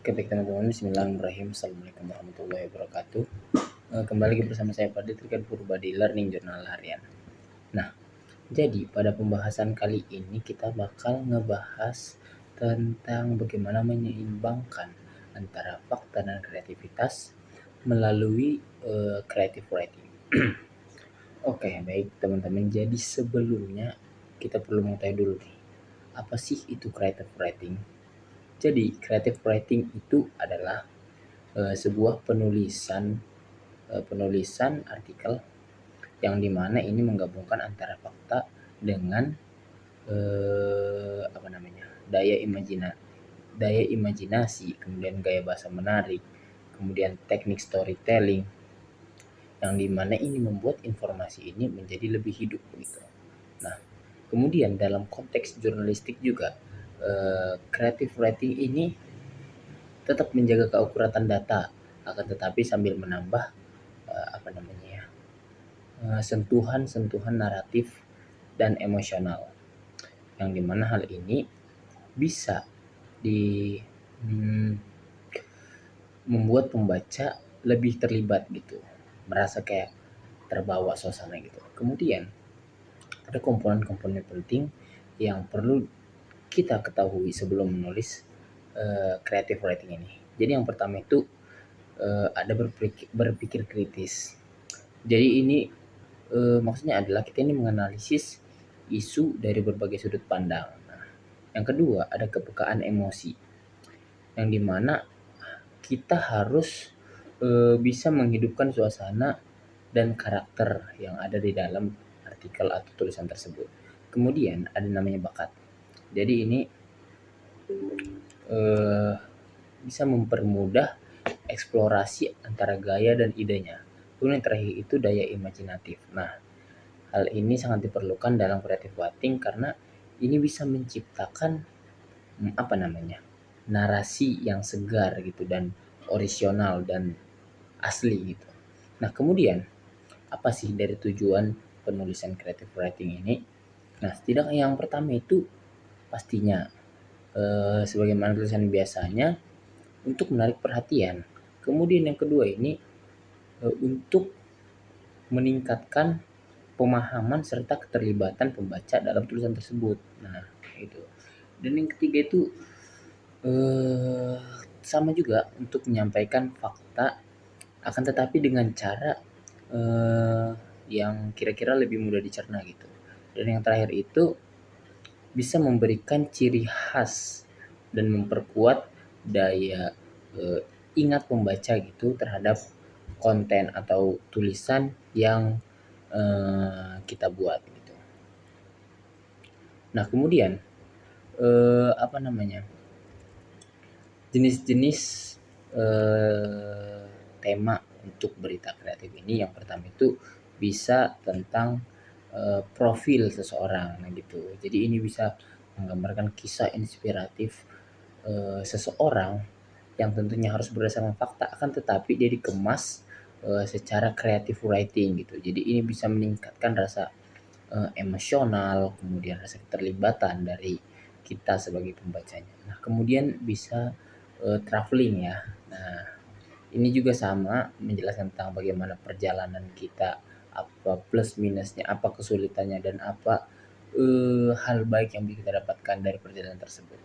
Oke, baik teman-teman, bismillahirrahmanirrahim. Assalamualaikum warahmatullahi wabarakatuh. Kembali lagi bersama saya Fadil terkait Purba di Learning Journal Harian. Nah, jadi pada pembahasan kali ini kita bakal ngebahas tentang bagaimana menyeimbangkan antara fakta dan kreativitas melalui creative writing. Oke, baik teman-teman. Jadi sebelumnya kita perlu mengetahui dulu nih, apa sih itu creative writing? Jadi creative writing itu adalah sebuah penulisan artikel yang dimana ini menggabungkan antara fakta dengan daya imajinasi, kemudian gaya bahasa menarik, kemudian teknik storytelling, yang dimana ini membuat informasi ini menjadi lebih hidup gitu. Nah, kemudian dalam konteks jurnalistik juga creative writing ini tetap menjaga keakuratan data, akan tetapi sambil menambah sentuhan-sentuhan naratif dan emosional, yang dimana hal ini bisa membuat pembaca lebih terlibat gitu, merasa kayak terbawa suasana gitu. Kemudian ada komponen-komponen penting yang perlu kita ketahui sebelum menulis creative writing ini. Jadi yang pertama itu ada berpikir kritis. Jadi ini maksudnya adalah kita ini menganalisis isu dari berbagai sudut pandang. Nah, yang kedua ada kepekaan emosi, yang dimana kita harus bisa menghidupkan suasana dan karakter yang ada di dalam artikel atau tulisan tersebut. Kemudian ada namanya bakat. Jadi ini bisa mempermudah eksplorasi antara gaya dan idenya. Kemudian yang terakhir itu daya imajinatif. Nah, hal ini sangat diperlukan dalam creative writing karena ini bisa menciptakan narasi yang segar gitu dan orisinal dan asli gitu. Nah, kemudian apa sih dari tujuan penulisan creative writing ini? Nah, setidaknya yang pertama itu pastinya sebagaimana tulisan biasanya untuk menarik perhatian. Kemudian yang kedua ini untuk meningkatkan pemahaman serta keterlibatan pembaca dalam tulisan tersebut. Nah, itu. Dan yang ketiga itu sama juga untuk menyampaikan fakta, akan tetapi dengan cara yang kira-kira lebih mudah dicerna gitu. Dan yang terakhir itu bisa memberikan ciri khas dan memperkuat daya ingat pembaca gitu terhadap konten atau tulisan yang kita buat gitu. Nah, kemudian jenis-jenis tema untuk berita kreatif ini, yang pertama itu bisa tentang profil seseorang gitu. Jadi ini bisa menggambarkan kisah inspiratif seseorang yang tentunya harus berdasarkan fakta, akan tetapi dia dikemas secara creative writing gitu. Jadi ini bisa meningkatkan rasa emosional, kemudian rasa keterlibatan dari kita sebagai pembacanya. Nah, kemudian bisa traveling ya. Nah, ini juga sama menjelaskan tentang bagaimana perjalanan kita, apa plus minusnya, apa kesulitannya, dan apa hal baik yang bisa kita dapatkan dari perjalanan tersebut.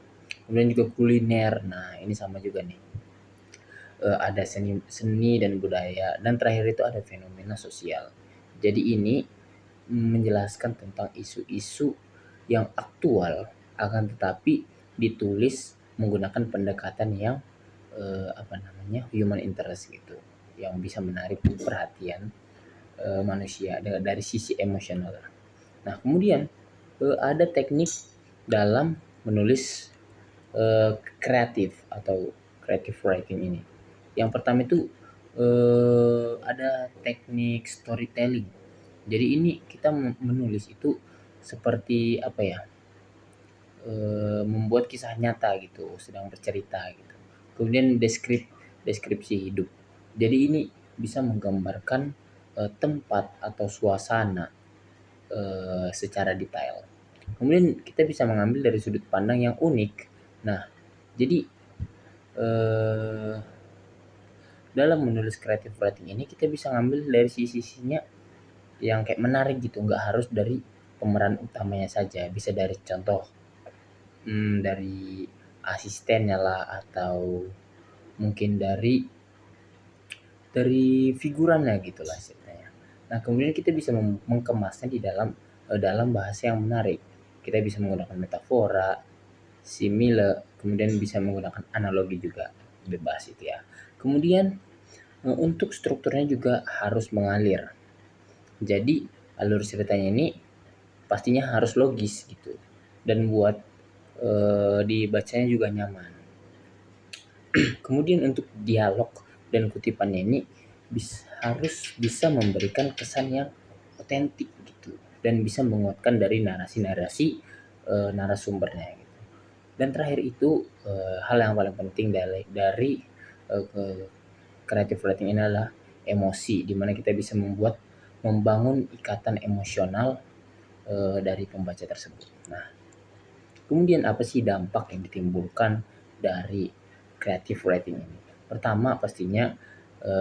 Kemudian juga kuliner. Nah, ini sama juga nih. Ada seni dan budaya, dan terakhir itu ada fenomena sosial. Jadi ini menjelaskan tentang isu-isu yang aktual, akan tetapi ditulis menggunakan pendekatan yang human interest gitu, yang bisa menarik perhatian manusia dari sisi emosional. Nah, kemudian ada teknik dalam menulis kreatif atau creative writing ini. Yang pertama itu ada teknik storytelling. Jadi ini kita menulis itu seperti membuat kisah nyata gitu, sedang bercerita gitu. Kemudian deskripsi hidup. Jadi ini bisa menggambarkan tempat atau suasana secara detail. Kemudian kita bisa mengambil dari sudut pandang yang unik. Nah, jadi eh, dalam menulis creative writing ini kita bisa ngambil dari sisi-sisinya yang kayak menarik gitu, nggak harus dari pemeran utamanya saja, bisa dari contoh dari asistennya lah, atau mungkin dari figurannya gitulah ceritanya. Nah, kemudian kita bisa mengemasnya di dalam bahasa yang menarik. Kita bisa menggunakan metafora, simile, kemudian bisa menggunakan analogi juga, bebas itu ya. Kemudian untuk strukturnya juga harus mengalir. Jadi alur ceritanya ini pastinya harus logis gitu, dan buat dibacanya juga nyaman. Kemudian untuk dialog dan kutipannya ini harus bisa memberikan kesan yang otentik gitu, dan bisa menguatkan dari narasi-narasi narasumbernya gitu. Dan terakhir itu hal yang paling penting dari creative writing ini adalah emosi, di mana kita bisa membangun ikatan emosional dari pembaca tersebut. Nah, kemudian apa sih dampak yang ditimbulkan dari creative writing ini? Pertama pastinya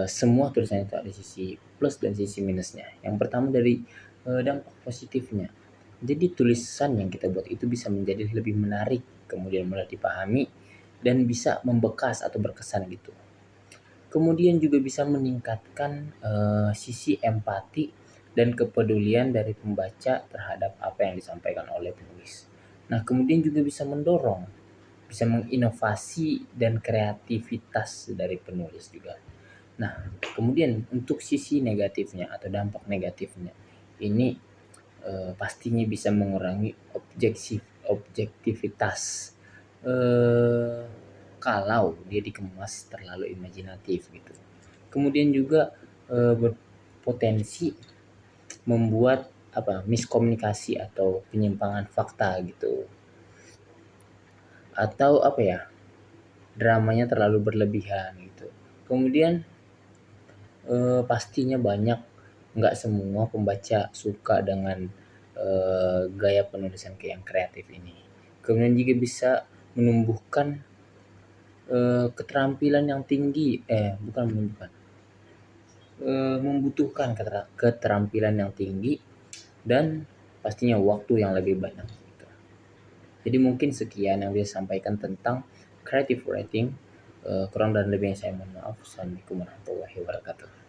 semua tulisan itu ada sisi plus dan sisi minusnya. Yang pertama dari dampak positifnya. Jadi tulisan yang kita buat itu bisa menjadi lebih menarik, kemudian mudah dipahami, dan bisa membekas atau berkesan gitu. Kemudian juga bisa meningkatkan sisi empati dan kepedulian dari pembaca terhadap apa yang disampaikan oleh penulis. Nah, kemudian juga bisa menginovasi dan kreativitas dari penulis juga. Nah, kemudian untuk sisi negatifnya atau dampak negatifnya, ini pastinya bisa mengurangi objektivitas eh, kalau dia dikemas terlalu imajinatif gitu. Kemudian juga berpotensi membuat miskomunikasi atau penyimpangan fakta gitu, atau dramanya terlalu berlebihan gitu. Kemudian pastinya nggak semua pembaca suka dengan gaya penulisan yang kreatif ini. Kemudian juga bisa menumbuhkan keterampilan yang tinggi, bukan menumbuhkan, membutuhkan keterampilan yang tinggi dan pastinya waktu yang lebih banyak gitu. Jadi mungkin sekian yang bisa sampaikan tentang creative writing. Kurang dan lebihnya saya mohon maaf. Assalamualaikum warahmatullahi wabarakatuh.